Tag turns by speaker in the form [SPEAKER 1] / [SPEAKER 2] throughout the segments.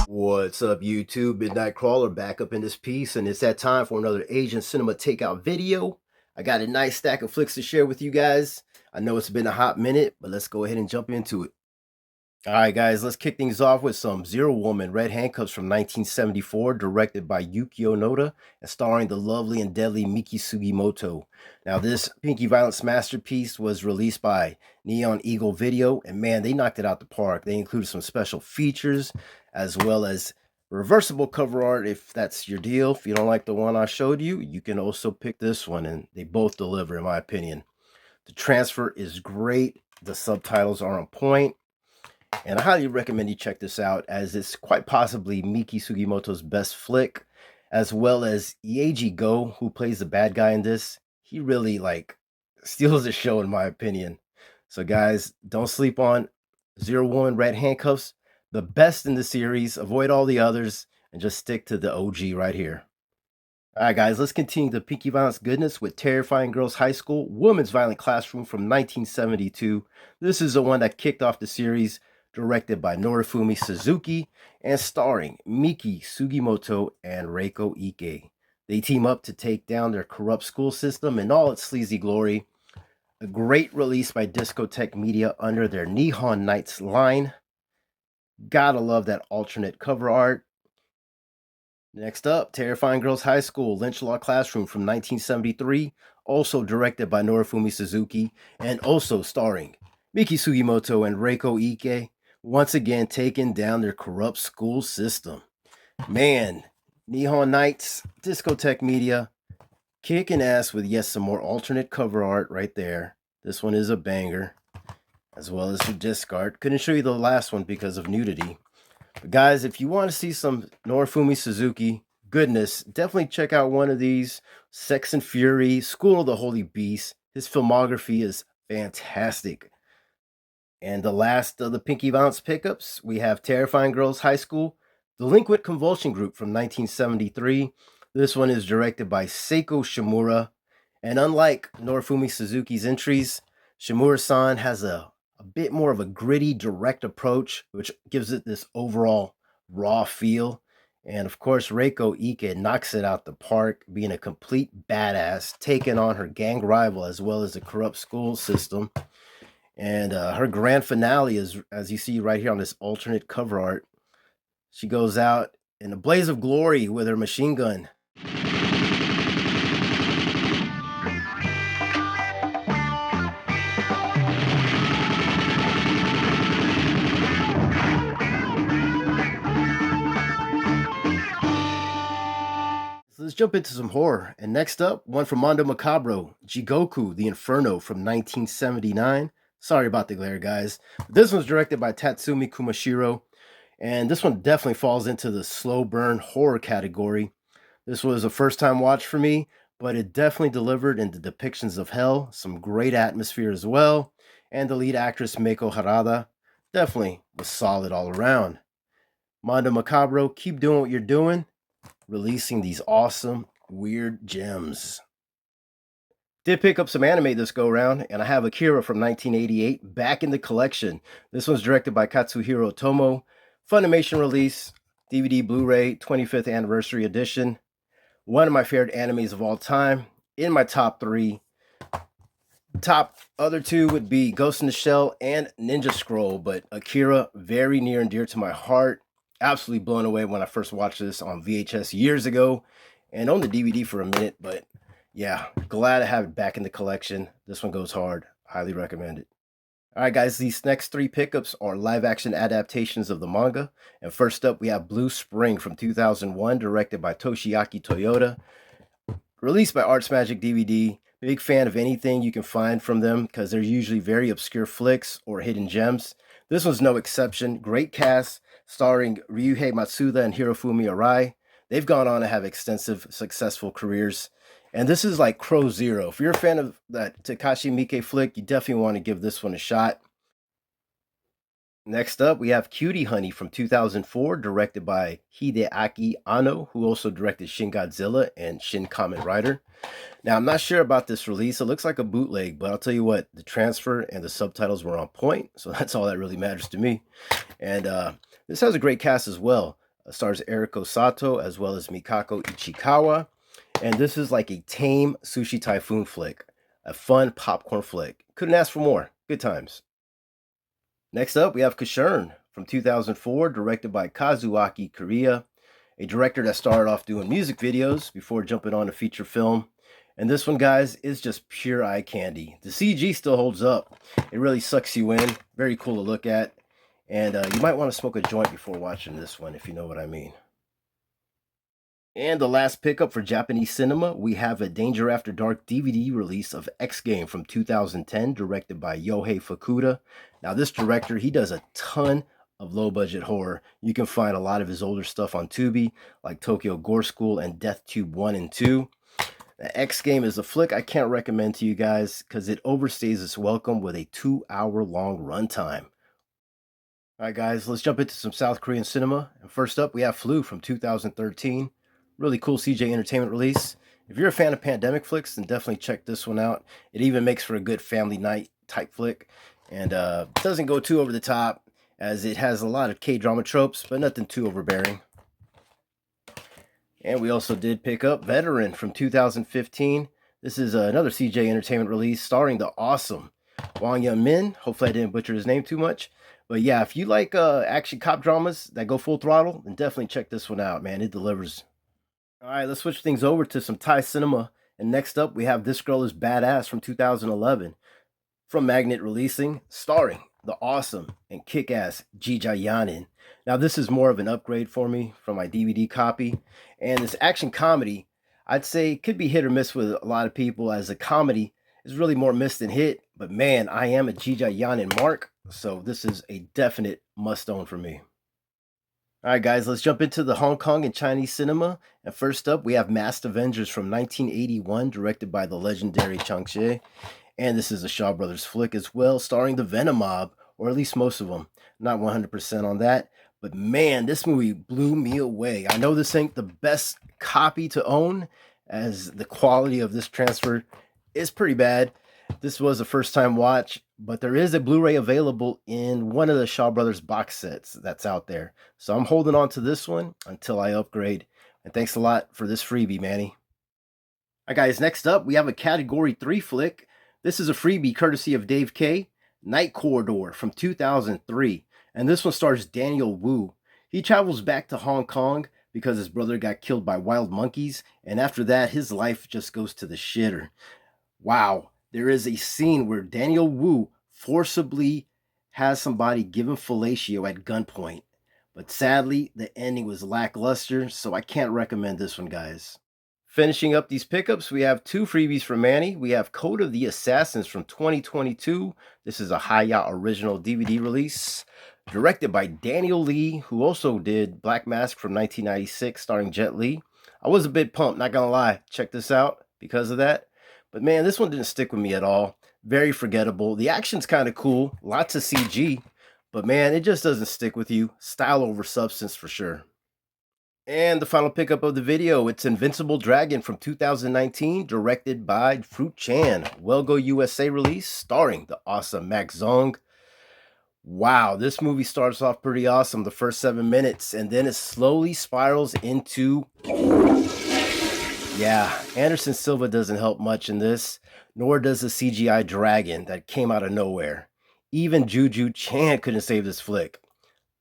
[SPEAKER 1] What's up, YouTube? Midnitekrawlr back up in this piece, and it's that time for another Asian cinema takeout video. I got a nice stack of flicks to share with you guys. I know it's been a hot minute, but let's go ahead and jump into it. Alright guys, let's kick things off with some Zero Woman Red Handcuffs from 1974, directed by Yukio Noda, and starring the lovely and deadly Miki Sugimoto. Now this Pinky Violence masterpiece was released by Neon Eagle Video, and man, they knocked it out the park. They included some special features, as well as reversible cover art if that's your deal. If you don't like the one I showed you, you can also pick this one, and they both deliver in my opinion. The transfer is great, the subtitles are on point, and I highly recommend you check this out, as it's quite possibly Miki Sugimoto's best flick, as well as Ieiji Go, who plays the bad guy in this. He really steals the show in my opinion. So guys, don't sleep on Zero Woman Red Handcuffs, the best in the series. Avoid all the others and just stick to the OG right here. Alright guys, let's continue the Pinky Violence goodness with Terrifying Girls High School Women's Violent Classroom from 1972. This is the one that kicked off the series, directed by Norifumi Suzuki and starring Miki Sugimoto and Reiko Ike. They team up to take down their corrupt school system in all its sleazy glory. A great release by Discotheque Media under their Nihon Nights line. Gotta love that alternate cover art. Next up, Terrifying Girls High School Lynch Law Classroom from 1973, also directed by Norifumi Suzuki and also starring Miki Sugimoto and Reiko Ike, once again taking down their corrupt school system. Man, Nihon Nights, Discotheque Media, kicking ass with some more alternate cover art right there. This one is a banger, as well as the disc art. Couldn't show you the last one because of nudity. But guys, if you want to see some Norifumi Suzuki goodness, definitely check out one of these. Sex and Fury, School of the Holy Beast. His filmography is fantastic. And the last of the Pinky Violence pickups, we have Terrifying Girls High School, Delinquent Convulsion Group from 1973. This one is directed by Seiko Shimura. And unlike Norifumi Suzuki's entries, Shimura-san has a bit more of a gritty, direct approach, which gives it this overall raw feel. And of course, Reiko Ike knocks it out the park, being a complete badass, taking on her gang rival as well as the corrupt school system. And her grand finale is, as you see right here on this alternate cover art, she goes out in a blaze of glory with her machine gun. Let's jump into some horror. And next up, one from Mondo Macabro, Jigoku, the Inferno from 1979. Sorry about the glare, guys. This one's directed by Tatsumi Kumashiro, and this one definitely falls into the slow burn horror category. This was a first time watch for me, but it definitely delivered in the depictions of hell, some great atmosphere as well, and the lead actress Meiko Harada definitely was solid all around. Mondo Macabro, keep doing what you're doing, releasing these awesome, weird gems. Did pick up some anime this go round, and I have Akira from 1988 back in the collection. This one's directed by Katsuhiro Otomo. Funimation release, DVD Blu-ray, 25th anniversary edition. One of my favorite animes of all time. In my top 3. Top other 2 would be Ghost in the Shell and Ninja Scroll, but Akira, very near and dear to my heart. Absolutely blown away when I first watched this on VHS years ago and on the DVD for a minute, but yeah, glad to have it back in the collection. This one goes hard. Highly recommend it. All right, guys, these next 3 pickups are live-action adaptations of the manga. And first up, we have Blue Spring from 2001, directed by Toshiaki Toyota. Released by Arts Magic DVD. Big fan of anything you can find from them because they're usually very obscure flicks or hidden gems. This one's no exception. Great cast, starring Ryuhei Matsuda and Hirofumi Arai. They've gone on to have extensive, successful careers. And this is like Crow Zero. If you're a fan of that Takashi Miike flick, you definitely want to give this one a shot. Next up, we have Cutie Honey from 2004, directed by Hideaki Anno, who also directed Shin Godzilla and Shin Kamen Rider. Now, I'm not sure about this release. It looks like a bootleg, but I'll tell you what, the transfer and the subtitles were on point, so that's all that really matters to me. And This has a great cast as well. Stars Eriko Sato as well as Mikako Ichikawa. And this is like a tame sushi typhoon flick. A fun popcorn flick. Couldn't ask for more. Good times. Next up, we have Casshern from 2004, directed by Kazuaki Kiriya, a director that started off doing music videos before jumping on a feature film. And this one, guys, is just pure eye candy. The CG still holds up. It really sucks you in. Very cool to look at. And you might want to smoke a joint before watching this one, if you know what I mean. And the last pickup for Japanese cinema, we have a Danger After Dark DVD release of X Game from 2010, directed by Yohei Fukuda. Now, this director, he does a ton of low-budget horror. You can find a lot of his older stuff on Tubi, like Tokyo Gore School and Death Tube 1 and 2. The X Game is a flick I can't recommend to you guys because it overstays its welcome with a 2-hour-long runtime. All right, guys, let's jump into some South Korean cinema. And first up, we have Flu from 2013. Really cool CJ Entertainment release. If you're a fan of pandemic flicks, then definitely check this one out. It even makes for a good family night type flick. And doesn't go too over the top, as it has a lot of K-drama tropes, but nothing too overbearing. And we also did pick up Veteran from 2015. This is another CJ Entertainment release starring the awesome Wang Yun-min. Hopefully I didn't butcher his name too much. But yeah, if you like action cop dramas that go full throttle, then definitely check this one out, man. It delivers. All right, let's switch things over to some Thai cinema. And next up, we have This Girl Is Badass from 2011 from Magnet Releasing, starring the awesome and kick-ass Jija Yanin. Now, this is more of an upgrade for me from my DVD copy. And this action comedy, I'd say, could be hit or miss with a lot of people, as a comedy is really more miss than hit. But man, I am a Jija Yanin mark, so this is a definite must-own for me. All right, guys, let's jump into the Hong Kong and Chinese cinema. And first up, we have Masked Avengers from 1981, directed by the legendary Chang Cheh. And this is a Shaw Brothers flick as well, starring the Venom Mob, or at least most of them. Not 100% on that. But man, this movie blew me away. I know this ain't the best copy to own, as the quality of this transfer is pretty bad. This was a first-time watch, but there is a Blu-ray available in one of the Shaw Brothers box sets that's out there. So I'm holding on to this one until I upgrade. And thanks a lot for this freebie, Manny. All right, guys, next up, we have a Category 3 flick. This is a freebie courtesy of Dave K. Night Corridor from 2003. And this one stars Daniel Wu. He travels back to Hong Kong because his brother got killed by wild monkeys. And after that, his life just goes to the shitter. Wow. There is a scene where Daniel Wu forcibly has somebody give him fellatio at gunpoint. But sadly, the ending was lackluster, so I can't recommend this one, guys. Finishing up these pickups, we have two freebies from Manny. We have Code of the Assassins from 2022. This is a Hi-Ya original DVD release, directed by Daniel Lee, who also did Black Mask from 1996, starring Jet Li. I was a bit pumped, not gonna lie. Check this out because of that. But man, this one didn't stick with me at all. Very forgettable. The action's kind of cool. Lots of CG. But man, it just doesn't stick with you. Style over substance for sure. And the final pickup of the video, it's Invincible Dragon from 2019, directed by Fruit Chan. Well Go USA release, starring the awesome Max Zong. Wow, this movie starts off pretty awesome the first 7 minutes, and then it slowly spirals into... Yeah, Anderson Silva doesn't help much in this, nor does the CGI dragon that came out of nowhere. Even Juju Chan couldn't save this flick.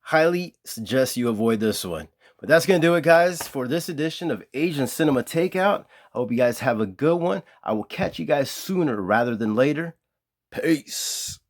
[SPEAKER 1] Highly suggest you avoid this one. But that's going to do it, guys, for this edition of Asian Cinema Takeout. I hope you guys have a good one. I will catch you guys sooner rather than later. Peace.